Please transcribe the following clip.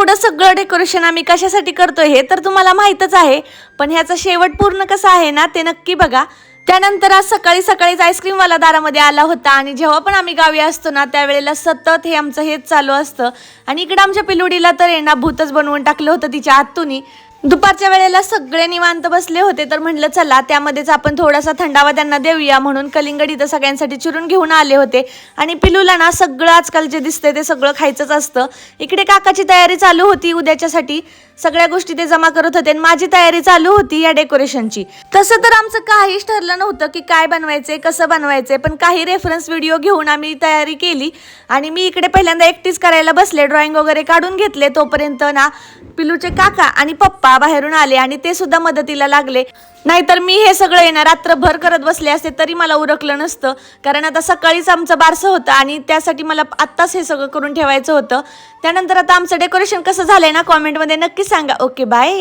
एवढं सगळं डेकोरेशन आम्ही कशासाठी करतोय हे तर तुम्हाला माहीतच आहे, पण ह्याचा शेवट पूर्ण कसा आहे ना ते नक्की बघा। त्यानंतर आज सकाळी सकाळीच आईस्क्रीमवाला दारामध्ये आला होता आणि जेव्हा पण आम्ही गावी असतो ना त्यावेळेला सतत हे आमचं हेच चालू असतं। आणि इकडे आमच्या पिलुडीला तर आहे ना भूतच बनवून टाकलं होतं तिच्या आत्तूनी। दुपारच्या वेळेला सगळे निवांत बसले होते तर म्हटलं चला त्यामध्येच आपण थोडासा थंडावा त्यांना देऊया म्हणून कलिंगड इथं सगळ्यांसाठी चिरून घेऊन आले होते। आणि पिलूला ना सगळं आजकाल जे दिसतंय ते सगळं खायचंच असतं। इकडे काकाची तयारी चालू होती उद्याच्यासाठी, सगळ्या गोष्टी ते जमा करत होते आणि माझी तयारी चालू होती या डेकोरेशनची। तसं तर आमचं काहीच ठरलं नव्हतं की काय बनवायचे कसं बनवायचे, पण काही रेफरन्स व्हिडिओ घेऊन आम्ही तयारी केली। आणि मी इकडे पहिल्यांदा एकटीच करायला बसले, ड्रॉइंग वगैरे काढून घेतले। तोपर्यंत ना पिलूचे काका आणि पप्पा बाहेरून आले आणि ते सुद्धा मदतीला लागले। नाहीतर मी हे सगळं येणार रात्रभर करत बसले असते तरी मला उरकलं नसतं, कारण आता सकाळीच आमचं बारसं होतं आणि त्यासाठी मला आत्ताच हे सगळं करून ठेवायचं होतं। त्यानंतर आता आमचं डेकोरेशन कसं झालंय ना कॉमेंटमध्ये नक्की सांगा। Okay bye.